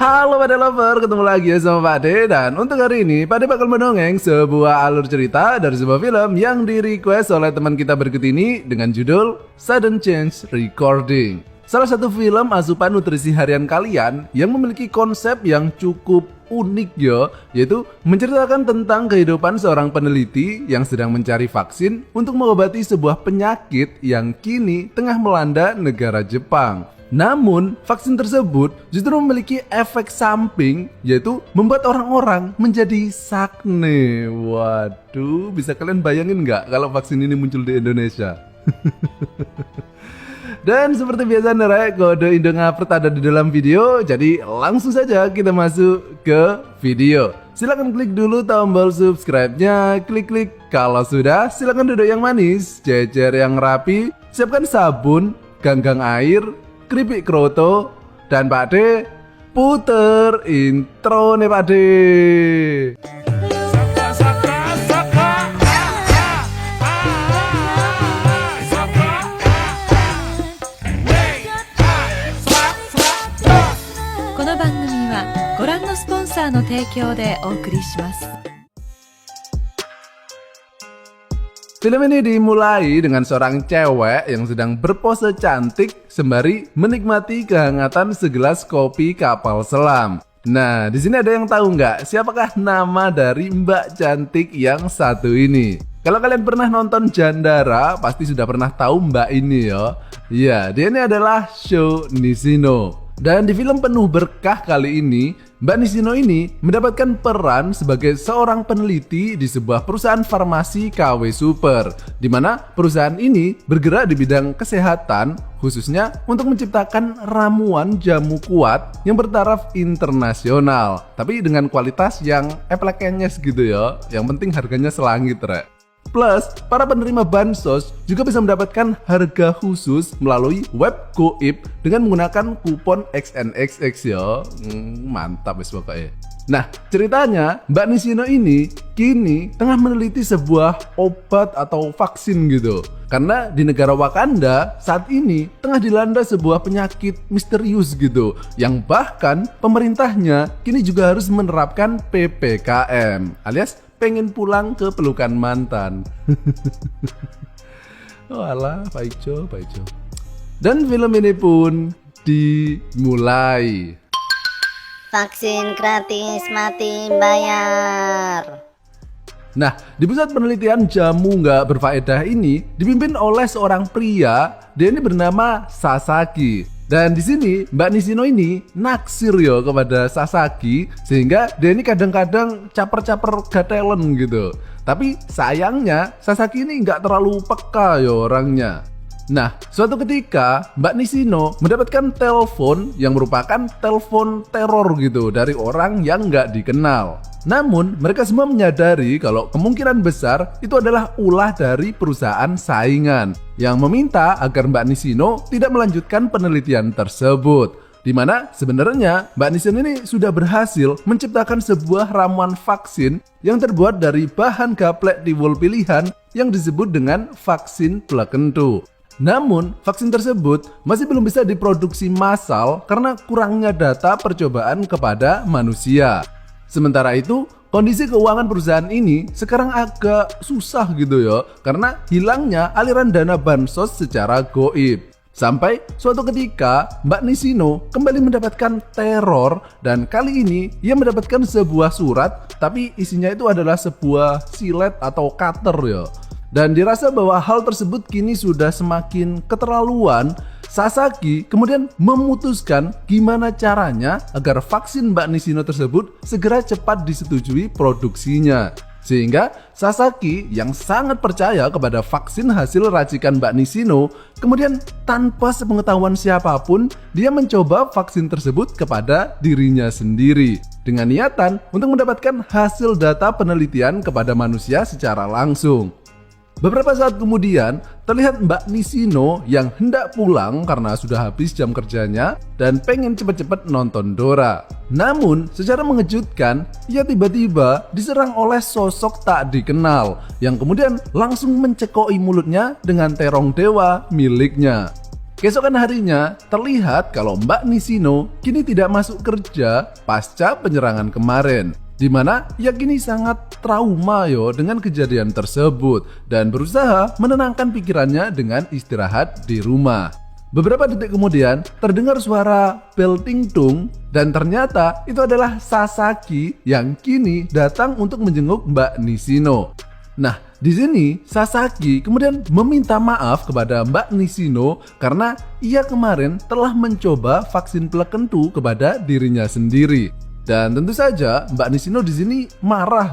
Halo Pade Lover, ketemu lagi ya sama Pade. Dan untuk hari ini Pade bakal mendongeng sebuah alur cerita dari sebuah film yang di request oleh teman kita berikut ini dengan judul Sudden Change Recording. Salah satu film asupan nutrisi harian kalian yang memiliki konsep yang cukup unik ya, yaitu menceritakan tentang kehidupan seorang peneliti yang sedang mencari vaksin untuk mengobati sebuah penyakit yang kini tengah melanda negara Jepang. Namun, vaksin tersebut justru memiliki efek samping, yaitu membuat orang-orang menjadi sakne. Waduh, bisa kalian bayangin nggak kalau vaksin ini muncul di Indonesia? Dan seperti biasa nih, kode Indo Ngapret ada di dalam video, jadi langsung saja kita masuk ke video. Silahkan klik dulu tombol subscribe-nya, klik kalau sudah, silahkan duduk yang manis, jejer yang rapi, siapkan sabun, ganggang air, keripik kroto, dan Pakde puter intro nih Pakde. Film ini dimulai dengan seorang cewek yang sedang berpose cantik sembari menikmati kehangatan segelas kopi kapal selam. Nah, di sini ada yang tahu nggak siapakah nama dari Mbak cantik yang satu ini? Kalau kalian pernah nonton Jandara, pasti sudah pernah tahu Mbak ini ya. Iya, dia ini adalah Sho Nishino. Dan di film penuh berkah kali ini, Mbak Nishino ini mendapatkan peran sebagai seorang peneliti di sebuah perusahaan farmasi KW Super, di mana perusahaan ini bergerak di bidang kesehatan, khususnya untuk menciptakan ramuan jamu kuat yang bertaraf internasional, tapi dengan kualitas yang eplek-enyes gitu ya. Yang penting harganya selangit, Rek. Plus, para penerima bansos juga bisa mendapatkan harga khusus melalui web Goib dengan menggunakan kupon XNXX ya. Mantap wes pokoknya. Nah, ceritanya Mbak Nishino ini kini tengah meneliti sebuah obat atau vaksin gitu. Karena di negara Wakanda saat ini tengah dilanda sebuah penyakit misterius gitu, yang bahkan pemerintahnya kini juga harus menerapkan PPKM alias pengen pulang ke pelukan mantan. Oh alah, Pak Ijo. Dan film ini pun dimulai. Vaksin gratis, mati bayar. Nah, di pusat penelitian jamu nggak berfaedah ini dipimpin oleh seorang pria, dia ini bernama Sasaki. Dan di sini Mbak Nishino ini naksir yo kepada Sasaki, sehingga dia ini kadang-kadang caper-caper gak talent gitu. Tapi sayangnya Sasaki ini nggak terlalu peka yo orangnya. Nah, suatu ketika Mbak Nishino mendapatkan telepon yang merupakan telepon teror gitu dari orang yang nggak dikenal. Namun mereka semua menyadari kalau kemungkinan besar itu adalah ulah dari perusahaan saingan yang meminta agar Mbak Nishino tidak melanjutkan penelitian tersebut. Dimana sebenarnya Mbak Nishino ini sudah berhasil menciptakan sebuah ramuan vaksin yang terbuat dari bahan gaplek tiwul pilihan yang disebut dengan vaksin plekentu. Namun, vaksin tersebut masih belum bisa diproduksi massal karena kurangnya data percobaan kepada manusia. Sementara itu, kondisi keuangan perusahaan ini sekarang agak susah gitu ya, karena hilangnya aliran dana bansos secara goib. Sampai suatu ketika Mbak Nishino kembali mendapatkan teror, dan kali ini ia mendapatkan sebuah surat, tapi isinya itu adalah sebuah silet atau cutter ya. Dan dirasa bahwa hal tersebut kini sudah semakin keterlaluan, Sasaki kemudian memutuskan gimana caranya agar vaksin Mbak Nishino tersebut segera cepat disetujui produksinya. Sehingga Sasaki yang sangat percaya kepada vaksin hasil racikan Mbak Nishino, kemudian tanpa sepengetahuan siapapun, dia mencoba vaksin tersebut kepada dirinya sendiri dengan niatan untuk mendapatkan hasil data penelitian kepada manusia secara langsung. Beberapa saat kemudian, terlihat Mbak Nishino yang hendak pulang karena sudah habis jam kerjanya dan pengen cepet-cepet nonton Dora. Namun, secara mengejutkan, ia tiba-tiba diserang oleh sosok tak dikenal yang kemudian langsung mencekoi mulutnya dengan terong dewa miliknya. Keesokan harinya, terlihat kalau Mbak Nishino kini tidak masuk kerja pasca penyerangan kemarin, di mana ia kini sangat trauma dengan kejadian tersebut dan berusaha menenangkan pikirannya dengan istirahat di rumah. Beberapa detik kemudian, terdengar suara bel ting-tung dan ternyata itu adalah Sasaki yang kini datang untuk menjenguk Mbak Nishino. Nah, di sini Sasaki kemudian meminta maaf kepada Mbak Nishino karena ia kemarin telah mencoba vaksin plekentu kepada dirinya sendiri. Dan tentu saja Mbak Nishino di sini marah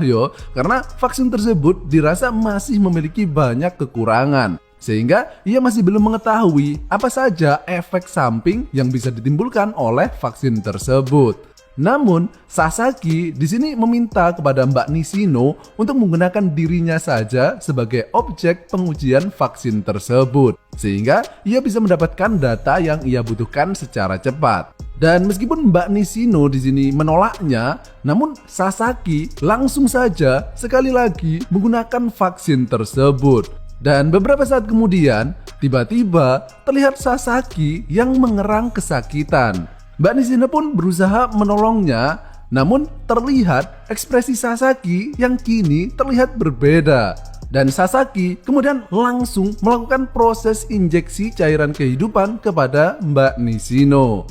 karena vaksin tersebut dirasa masih memiliki banyak kekurangan. Sehingga ia masih belum mengetahui apa saja efek samping yang bisa ditimbulkan oleh vaksin tersebut. Namun, Sasaki di sini meminta kepada Mbak Nishino untuk menggunakan dirinya saja sebagai objek pengujian vaksin tersebut, sehingga ia bisa mendapatkan data yang ia butuhkan secara cepat. Dan meskipun Mbak Nishino di sini menolaknya, namun Sasaki langsung saja sekali lagi menggunakan vaksin tersebut. Dan beberapa saat kemudian, tiba-tiba terlihat Sasaki yang mengerang kesakitan. Mbak Nishino pun berusaha menolongnya, namun terlihat ekspresi Sasaki yang kini terlihat berbeda. Dan Sasaki kemudian langsung melakukan proses injeksi cairan kehidupan kepada Mbak Nishino.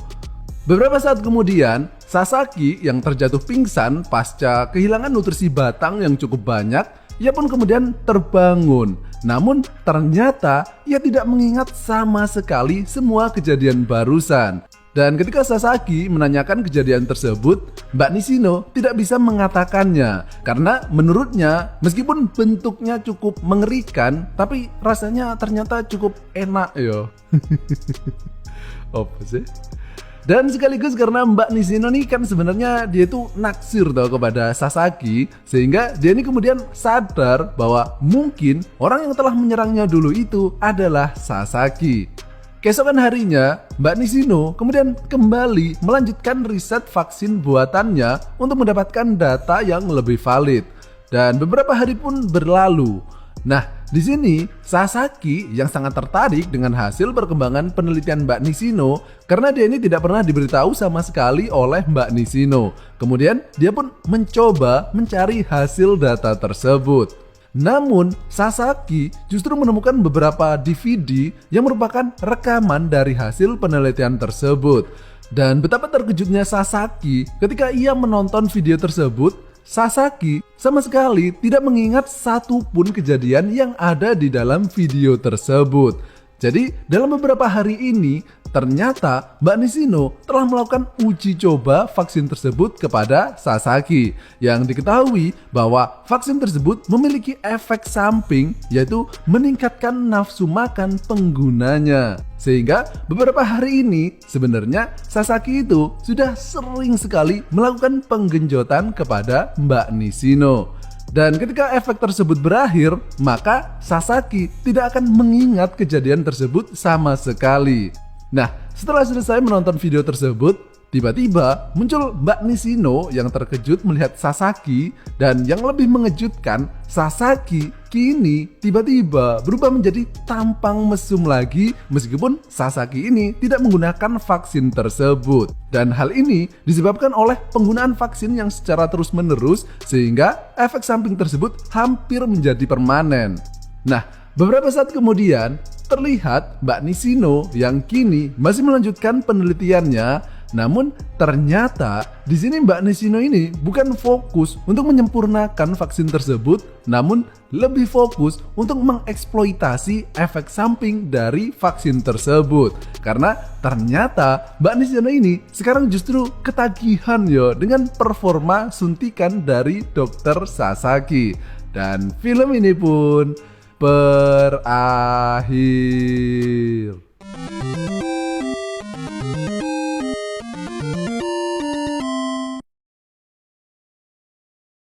Beberapa saat kemudian, Sasaki yang terjatuh pingsan pasca kehilangan nutrisi batang yang cukup banyak, ia pun kemudian terbangun. Namun ternyata ia tidak mengingat sama sekali semua kejadian barusan. Dan ketika Sasaki menanyakan kejadian tersebut, Mbak Nishino tidak bisa mengatakannya karena menurutnya meskipun bentuknya cukup mengerikan, tapi rasanya ternyata cukup enak Apa sih? Dan sekaligus karena Mbak Nishino nih kan sebenarnya dia itu naksir kepada Sasaki, sehingga dia ini kemudian sadar bahwa mungkin orang yang telah menyerangnya dulu itu adalah Sasaki. Keesokan harinya, Mbak Nishino kemudian kembali melanjutkan riset vaksin buatannya untuk mendapatkan data yang lebih valid. Dan beberapa hari pun berlalu. Nah, di sini Sasaki yang sangat tertarik dengan hasil perkembangan penelitian Mbak Nishino karena dia ini tidak pernah diberitahu sama sekali oleh Mbak Nishino. Kemudian dia pun mencoba mencari hasil data tersebut. Namun Sasaki justru menemukan beberapa DVD yang merupakan rekaman dari hasil penelitian tersebut. Dan betapa terkejutnya Sasaki ketika ia menonton video tersebut. Sasaki sama sekali tidak mengingat satupun kejadian yang ada di dalam video tersebut. Jadi dalam beberapa hari ini ternyata Mbak Nishino telah melakukan uji coba vaksin tersebut kepada Sasaki. Yang diketahui bahwa vaksin tersebut memiliki efek samping yaitu meningkatkan nafsu makan penggunanya. Sehingga beberapa hari ini sebenarnya Sasaki itu sudah sering sekali melakukan penggenjotan kepada Mbak Nishino. Dan ketika efek tersebut berakhir, maka Sasaki tidak akan mengingat kejadian tersebut sama sekali. Nah, setelah selesai menonton video tersebut, tiba-tiba muncul Mbak Nishino yang terkejut melihat Sasaki. Dan yang lebih mengejutkan, Sasaki kini tiba-tiba berubah menjadi tampang mesum lagi meskipun Sasaki ini tidak menggunakan vaksin tersebut. Dan hal ini disebabkan oleh penggunaan vaksin yang secara terus-menerus sehingga efek samping tersebut hampir menjadi permanen. Nah, beberapa saat kemudian terlihat Mbak Nishino yang kini masih melanjutkan penelitiannya. Namun ternyata di sini Mbak Nishino ini bukan fokus untuk menyempurnakan vaksin tersebut, namun lebih fokus untuk mengeksploitasi efek samping dari vaksin tersebut. Karena ternyata Mbak Nishino ini sekarang justru ketagihan dengan performa suntikan dari Dr. Sasaki. Dan film ini pun berakhir.